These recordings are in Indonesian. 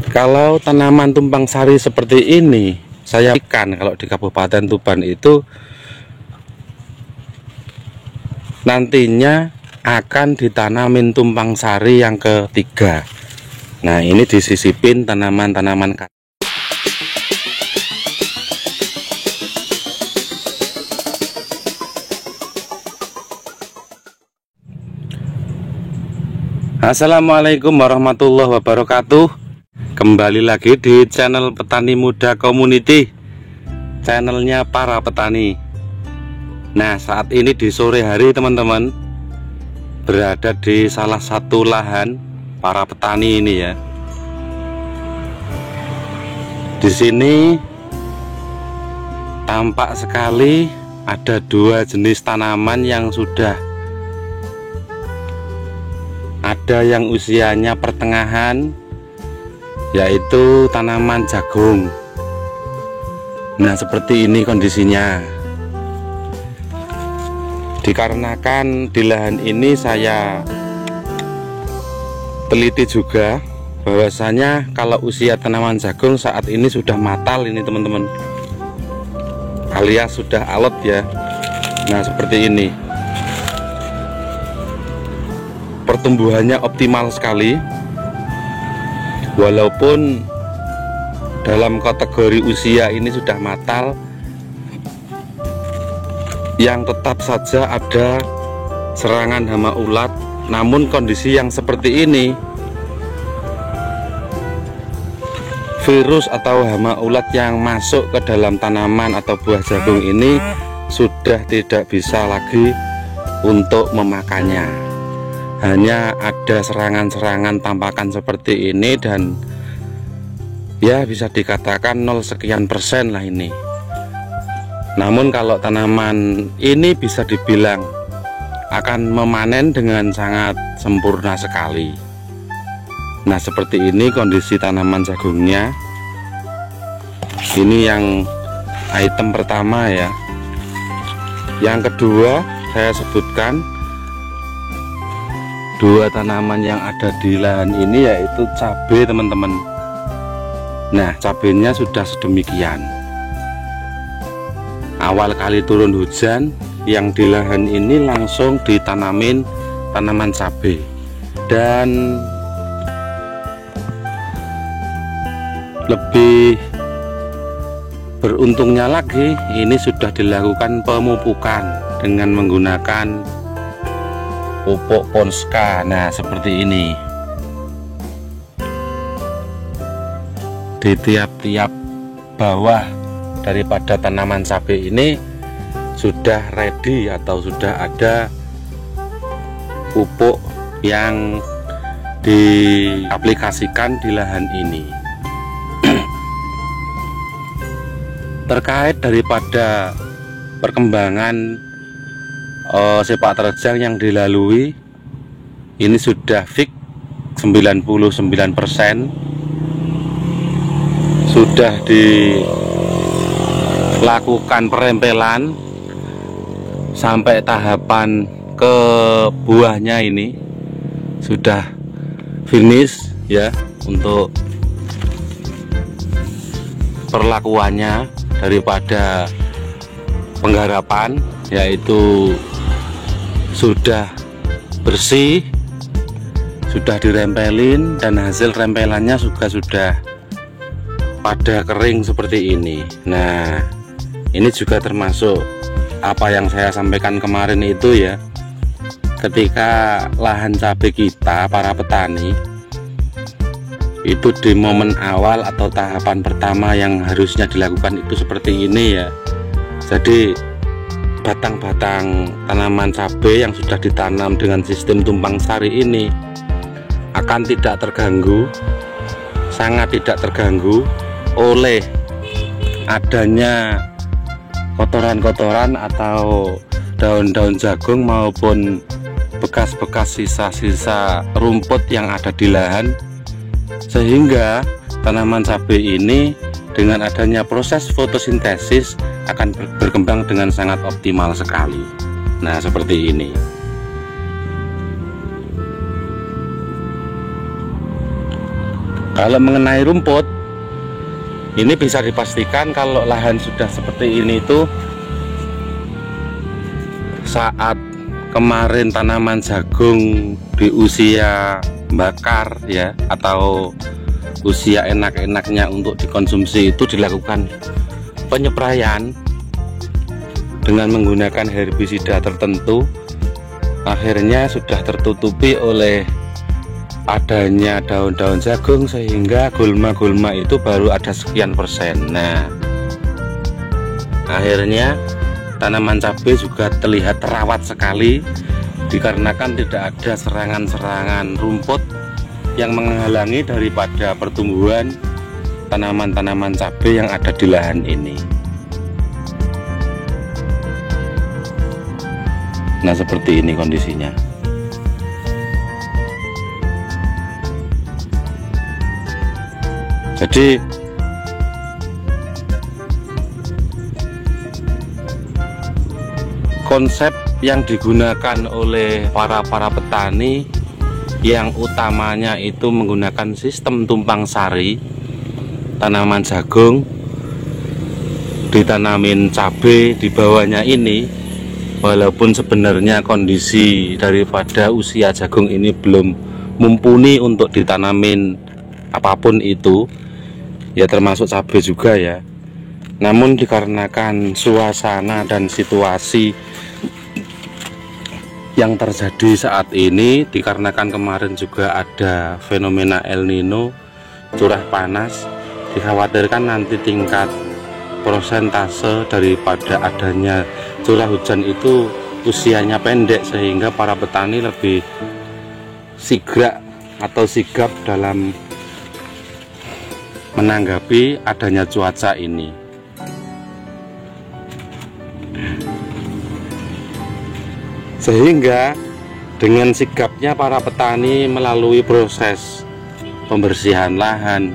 Kalau tanaman tumpang sari seperti ini, saya ikan kalau di Kabupaten Tuban itu nantinya akan ditanamin tumpang sari yang ketiga. Nah, ini disisipin tanaman-tanaman. Assalamualaikum warahmatullahi wabarakatuh. Kembali lagi di channel Petani Muda Community, channelnya para petani. Nah, saat ini di sore hari teman-teman, berada di salah satu lahan para petani ini ya. Di sini tampak sekali ada dua jenis tanaman yang sudah ada yang usianya pertengahan, yaitu tanaman jagung. Nah, seperti ini kondisinya. Dikarenakan di lahan ini saya teliti juga bahwasanya kalau usia tanaman jagung saat ini sudah matal ini teman-teman, alias sudah alot ya. Nah, seperti ini. Pertumbuhannya optimal sekali, walaupun dalam kategori usia ini sudah matal, yang tetap saja ada serangan hama ulat. Namun kondisi yang seperti ini, virus atau hama ulat yang masuk ke dalam tanaman atau buah jagung ini sudah tidak bisa lagi untuk memakannya. Hanya ada serangan-serangan tampakan seperti ini, dan ya bisa dikatakan 0 sekian persen lah ini. Namun kalau tanaman ini bisa dibilang akan memanen dengan sangat sempurna sekali. Nah, seperti ini kondisi tanaman jagungnya. Ini yang item pertama ya. Yang kedua saya sebutkan dua tanaman yang ada di lahan ini, yaitu cabai teman-teman. Nah, cabainya sudah sedemikian. Awal kali turun hujan, yang di lahan ini langsung ditanamin tanaman cabai. Dan lebih beruntungnya lagi, ini sudah dilakukan pemupukan dengan menggunakan pupuk Ponska. Nah, seperti ini. Di tiap-tiap bawah daripada tanaman cabai ini sudah ready atau sudah ada pupuk yang diaplikasikan di lahan ini. Terkait daripada perkembangan sepak terjang yang dilalui, ini sudah fix 99%, sudah dilakukan perempelan sampai tahapan ke buahnya ini sudah finish ya untuk perlakuannya daripada penggarapan, yaitu sudah bersih, sudah dirempelin, dan hasil rempelannya juga sudah pada kering seperti ini. Nah, ini juga termasuk apa yang saya sampaikan kemarin itu ya, ketika lahan cabai kita para petani itu di momen awal atau tahapan pertama yang harusnya dilakukan itu seperti ini ya. Jadi batang-batang tanaman cabai yang sudah ditanam dengan sistem tumpang sari ini akan tidak terganggu, sangat tidak terganggu oleh adanya kotoran-kotoran atau daun-daun jagung maupun bekas-bekas sisa-sisa rumput yang ada di lahan, sehingga tanaman cabai ini dengan adanya proses fotosintesis akan berkembang dengan sangat optimal sekali. Nah, seperti ini. Kalau mengenai rumput, ini bisa dipastikan kalau lahan sudah seperti ini itu saat kemarin tanaman jagung di usia bakar ya, atau usia enak-enaknya untuk dikonsumsi, itu dilakukan penyepraian dengan menggunakan herbisida tertentu, akhirnya sudah tertutupi oleh adanya daun-daun jagung sehingga gulma-gulma itu baru ada sekian persen. Nah, akhirnya tanaman cabai juga terlihat terawat sekali dikarenakan tidak ada serangan-serangan rumput yang menghalangi daripada pertumbuhan tanaman-tanaman cabai yang ada di lahan ini. Nah, seperti ini kondisinya. Jadi konsep yang digunakan oleh para petani yang utamanya itu menggunakan sistem tumpang sari, tanaman jagung ditanamin cabai di bawahnya ini, walaupun sebenarnya kondisi daripada usia jagung ini belum mumpuni untuk ditanamin apapun itu ya, termasuk cabai juga ya, namun dikarenakan suasana dan situasi yang terjadi saat ini, dikarenakan kemarin juga ada fenomena El Nino, curah panas, dikhawatirkan nanti tingkat persentase daripada adanya curah hujan itu usianya pendek, sehingga para petani lebih sigap atau sigap dalam menanggapi adanya cuaca ini. Sehingga dengan sigapnya para petani melalui proses pembersihan lahan,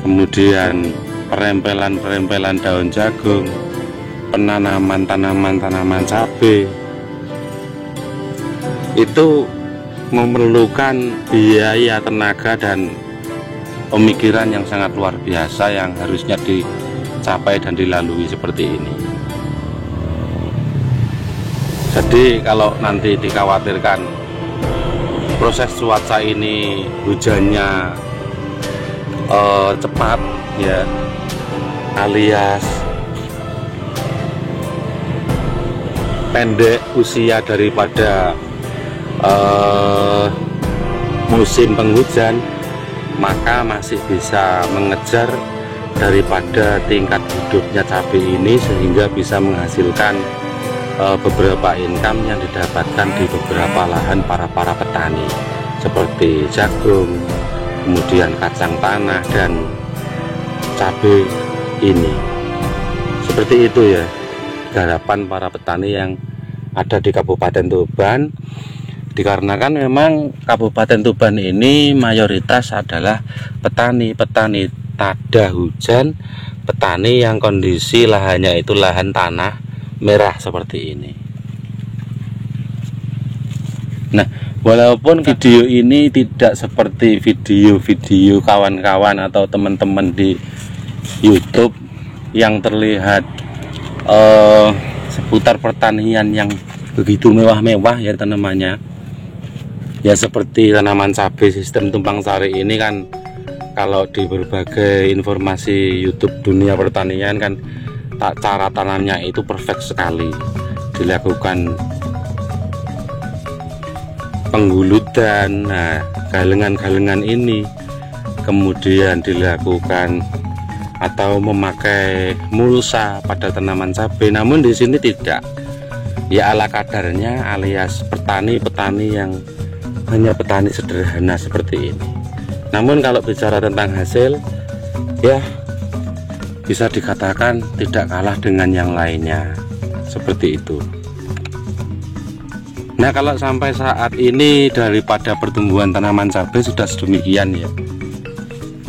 kemudian perempelan daun jagung, penanaman tanaman cabai, itu memerlukan biaya, tenaga, dan pemikiran yang sangat luar biasa yang harusnya dicapai dan dilalui seperti ini. Jadi kalau nanti dikhawatirkan proses cuaca ini hujannya cepat ya, alias pendek usia daripada musim penghujan, maka masih bisa mengejar daripada tingkat hidupnya cabai ini, sehingga bisa menghasilkan beberapa income yang didapatkan di beberapa lahan para petani seperti jagung, kemudian kacang tanah, dan cabai ini. Seperti itu ya harapan para petani yang ada di Kabupaten Tuban, dikarenakan memang Kabupaten Tuban ini mayoritas adalah petani tada hujan, petani yang kondisi lahannya itu lahan tanah merah seperti ini. Nah, walaupun video ini tidak seperti video-video kawan-kawan atau teman-teman di YouTube yang terlihat seputar pertanian yang begitu mewah-mewah ya tanamannya, ya seperti tanaman cabai sistem tumpang sari ini kan, kalau di berbagai informasi YouTube dunia pertanian kan cara tanamnya itu perfect sekali, dilakukan pengguludan, nah galengan-galengan ini kemudian dilakukan atau memakai mulsa pada tanaman cabai. Namun di sini tidak, ya ala kadarnya, alias petani yang hanya petani sederhana seperti ini. Namun kalau bicara tentang hasil, ya bisa dikatakan tidak kalah dengan yang lainnya seperti itu. Nah, kalau sampai saat ini daripada pertumbuhan tanaman cabai sudah sedemikian ya,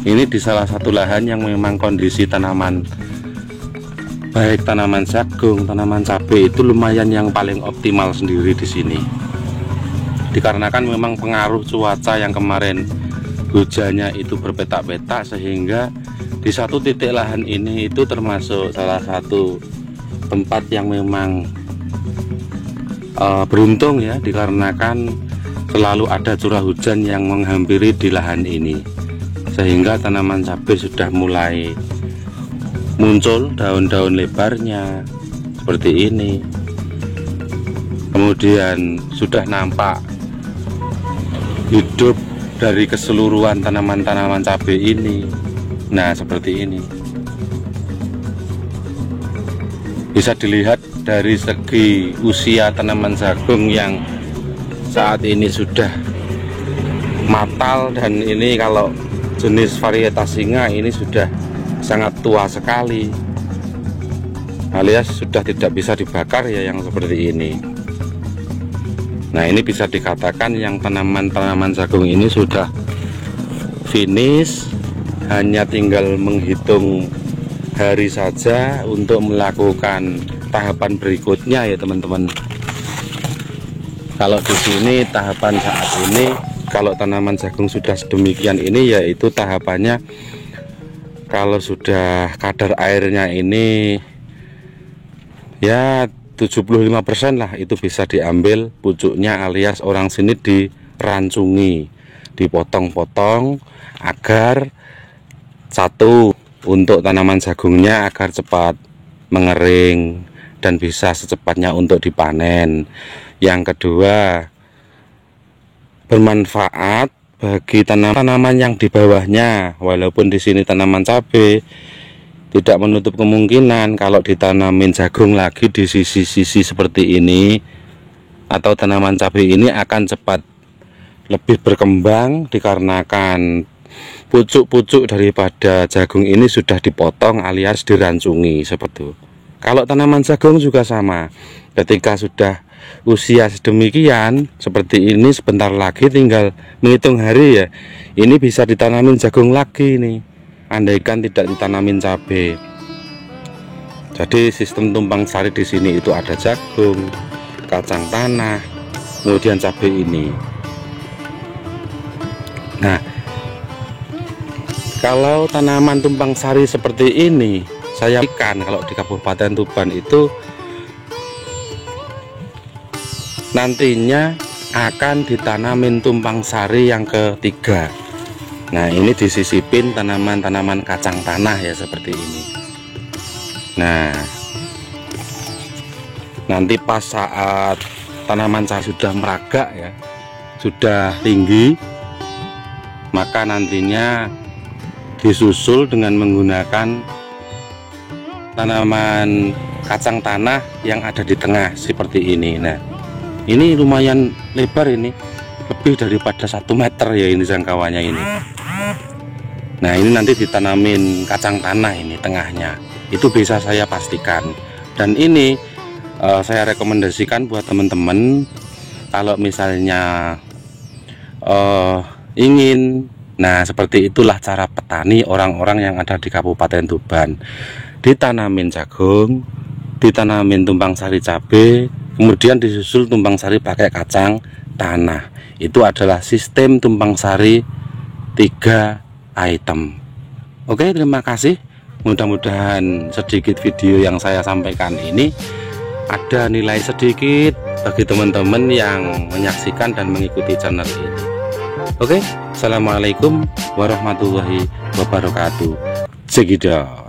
ini di salah satu lahan yang memang kondisi tanaman, baik tanaman jagung, tanaman cabai itu lumayan yang paling optimal sendiri di sini, dikarenakan memang pengaruh cuaca yang kemarin hujannya itu berpetak-petak, sehingga di satu titik lahan ini itu termasuk salah satu tempat yang memang beruntung ya, dikarenakan selalu ada curah hujan yang menghampiri di lahan ini, sehingga tanaman cabai sudah mulai muncul daun-daun lebarnya seperti ini. Kemudian sudah nampak hidup dari keseluruhan tanaman-tanaman cabai ini. Nah, seperti ini. Bisa dilihat dari segi usia tanaman jagung yang saat ini sudah matal, dan ini kalau jenis varietas singa ini sudah sangat tua sekali, alias sudah tidak bisa dibakar ya yang seperti ini. Nah, ini bisa dikatakan yang tanaman-tanaman jagung ini sudah finish, hanya tinggal menghitung hari saja untuk melakukan tahapan berikutnya ya teman-teman. Kalau di sini tahapan saat ini, kalau tanaman jagung sudah sedemikian ini, yaitu tahapannya kalau sudah kadar airnya ini ya 75% lah, itu bisa diambil pucuknya, alias orang sini dirancungi, dipotong-potong agar satu untuk tanaman jagungnya agar cepat mengering dan bisa secepatnya untuk dipanen. Yang kedua, bermanfaat bagi tanaman yang di bawahnya, walaupun di sini tanaman cabai, tidak menutup kemungkinan kalau ditanamin jagung lagi di sisi-sisi seperti ini, atau tanaman cabai ini akan cepat lebih berkembang dikarenakan pucuk-pucuk daripada jagung ini sudah dipotong alias dirancungi seperti itu. Kalau tanaman jagung juga sama, ketika sudah usia sedemikian seperti ini, sebentar lagi tinggal menghitung hari ya, ini bisa ditanamin jagung lagi nih, andaikan tidak ditanamin cabai. Jadi sistem tumpang sari di sini itu ada jagung, kacang tanah, kemudian cabai ini. Nah, kalau tanaman tumpang sari seperti ini, saya ikan kalau di Kabupaten Tuban itu nantinya akan ditanamin tumpang sari yang ketiga. Nah, ini disisipin tanaman-tanaman kacang tanah ya seperti ini. Nah, nanti pas saat tanaman saya sudah meragak ya, sudah tinggi, maka nantinya disusul dengan menggunakan tanaman kacang tanah yang ada di tengah seperti ini. Nah, ini lumayan lebar, ini lebih daripada 1 meter ya ini jangkauannya ini. Nah, ini nanti ditanamin kacang tanah ini tengahnya, itu bisa saya pastikan. Dan ini saya rekomendasikan buat teman-teman kalau misalnya ingin, nah seperti itulah cara petani orang-orang yang ada di Kabupaten Tuban. Ditanamin jagung, ditanamin tumpang sari cabai, kemudian disusul tumpang sari pakai kacang tanah. Itu adalah sistem tumpang sari 3 item. Oke, terima kasih. Mudah-mudahan sedikit video yang saya sampaikan ini ada nilai sedikit bagi teman-teman yang menyaksikan dan mengikuti channel ini. Oke, assalamualaikum warahmatullahi wabarakatuh. Segida.